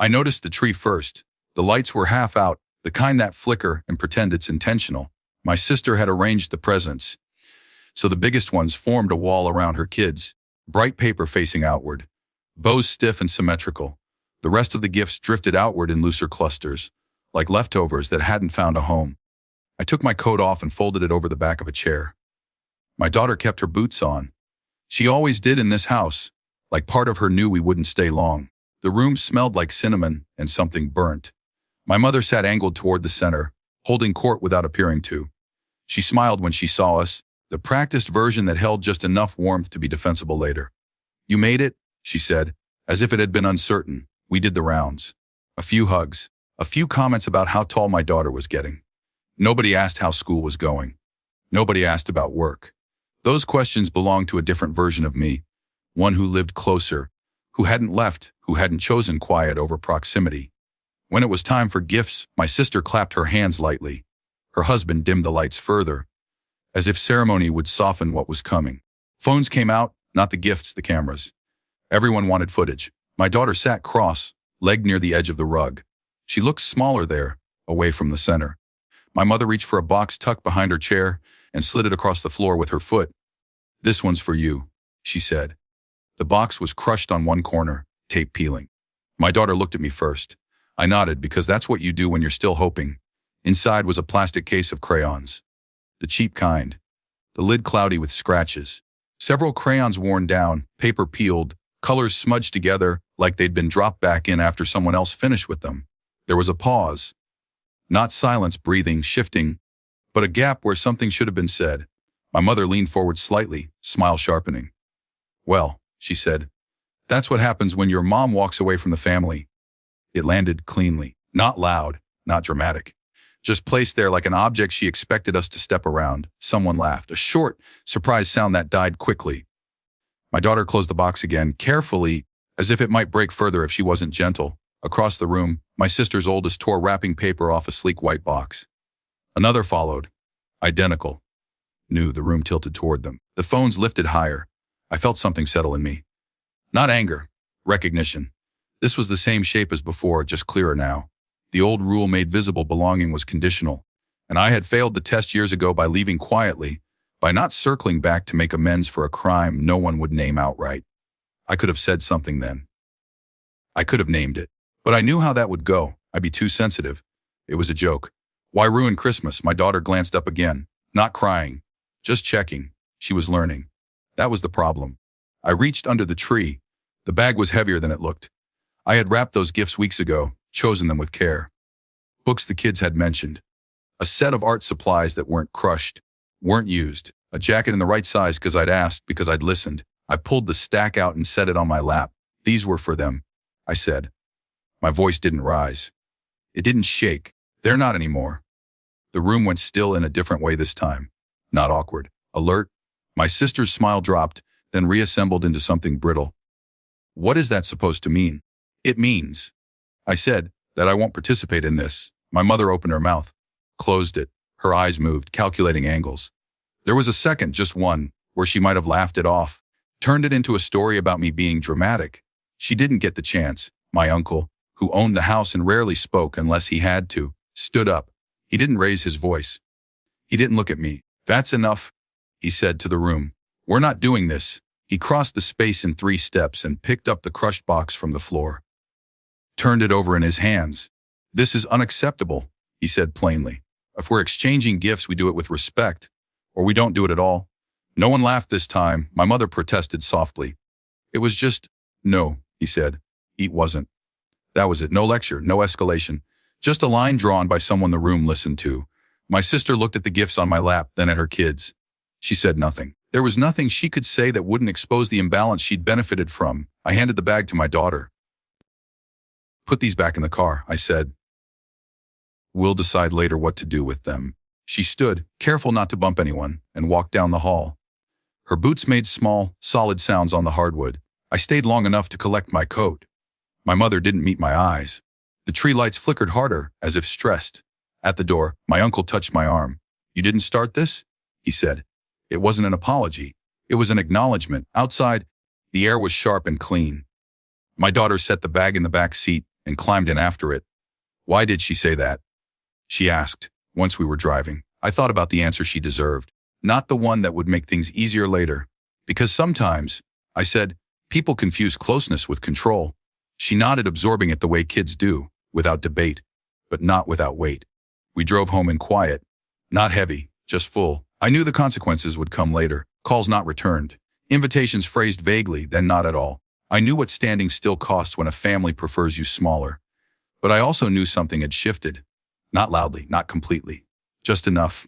I noticed the tree first. The lights were half out, the kind that flicker and pretend it's intentional. My sister had arranged the presents, so the biggest ones formed a wall around her kids, bright paper facing outward, bows stiff and symmetrical. The rest of the gifts drifted outward in looser clusters, like leftovers that hadn't found a home. I took my coat off and folded it over the back of a chair. My daughter kept her boots on. She always did in this house, like part of her knew we wouldn't stay long. The room smelled like cinnamon and something burnt. My mother sat angled toward the center, holding court without appearing to. She smiled when she saw us, the practiced version that held just enough warmth to be defensible later. "You made it," she said, as if it had been uncertain. We did the rounds. A few hugs, a few comments about how tall my daughter was getting. Nobody asked how school was going. Nobody asked about work. Those questions belonged to a different version of me, one who lived closer, who hadn't left, who hadn't chosen quiet over proximity. When it was time for gifts, my sister clapped her hands lightly. Her husband dimmed the lights further, as if ceremony would soften what was coming. Phones came out, not the gifts, the cameras. Everyone wanted footage. My daughter sat cross, legged near the edge of the rug. She looked smaller there, away from the center. My mother reached for a box tucked behind her chair and slid it across the floor with her foot. "This one's for you," she said. The box was crushed on one corner, tape peeling. My daughter looked at me first. I nodded because that's what you do when you're still hoping. Inside was a plastic case of crayons. The cheap kind. The lid cloudy with scratches. Several crayons worn down, paper peeled, colors smudged together like they'd been dropped back in after someone else finished with them. There was a pause. Not silence, breathing, shifting, but a gap where something should have been said. My mother leaned forward slightly, smile sharpening. "Well," she said, "that's what happens when your mom walks away from the family." It landed cleanly, not loud, not dramatic. Just placed there like an object she expected us to step around. Someone laughed, a short, surprised sound that died quickly. My daughter closed the box again, carefully, as if it might break further if she wasn't gentle. Across the room, my sister's oldest tore wrapping paper off a sleek white box. Another followed. Identical. New, the room tilted toward them. The phones lifted higher. I felt something settle in me. Not anger, recognition. This was the same shape as before, just clearer now. The old rule made visible belonging was conditional, and I had failed the test years ago by leaving quietly, by not circling back to make amends for a crime no one would name outright. I could have said something then. I could have named it. But I knew how that would go. I'd be too sensitive. It was a joke. Why ruin Christmas? My daughter glanced up again, not crying, just checking. She was learning. That was the problem. I reached under the tree. The bag was heavier than it looked. I had wrapped those gifts weeks ago, chosen them with care. Books the kids had mentioned. A set of art supplies that weren't crushed, weren't used. A jacket in the right size because I'd asked, because I'd listened. I pulled the stack out and set it on my lap. "These were for them," I said. My voice didn't rise. It didn't shake. "They're not anymore." The room went still in a different way this time. Not awkward. Alert. My sister's smile dropped, then reassembled into something brittle. "What is that supposed to mean?" "It means," I said, "that I won't participate in this." My mother opened her mouth, closed it. Her eyes moved, calculating angles. There was a second, just one, where she might have laughed it off, turned it into a story about me being dramatic. She didn't get the chance. My uncle, who owned the house and rarely spoke unless he had to, stood up. He didn't raise his voice. He didn't look at me. "That's enough," he said to the room. "We're not doing this." He crossed the space in 3 steps and picked up the crushed box from the floor. Turned it over in his hands. "This is unacceptable," he said plainly. "If we're exchanging gifts, we do it with respect, or we don't do it at all." No one laughed this time. My mother protested softly. "It was just..." "No," he said. "It wasn't." That was it. No lecture, no escalation. Just a line drawn by someone the room listened to. My sister looked at the gifts on my lap, then at her kids. She said nothing. There was nothing she could say that wouldn't expose the imbalance she'd benefited from. I handed the bag to my daughter. "Put these back in the car," I said. "We'll decide later what to do with them." She stood, careful not to bump anyone, and walked down the hall. Her boots made small, solid sounds on the hardwood. I stayed long enough to collect my coat. My mother didn't meet my eyes. The tree lights flickered harder, as if stressed. At the door, my uncle touched my arm. "You didn't start this?" he said. It wasn't an apology. It was an acknowledgement. Outside, the air was sharp and clean. My daughter set the bag in the back seat, and climbed in after it. Why did she say that? She asked, once we were driving. I thought about the answer she deserved, not the one that would make things easier later. Because sometimes, I said, people confuse closeness with control. She nodded, absorbing it the way kids do, without debate, but not without weight. We drove home in quiet, not heavy, just full. I knew the consequences would come later, calls not returned, invitations phrased vaguely, then not at all. I knew what standing still costs when a family prefers you smaller. But I also knew something had shifted. Not loudly, not completely. Just enough.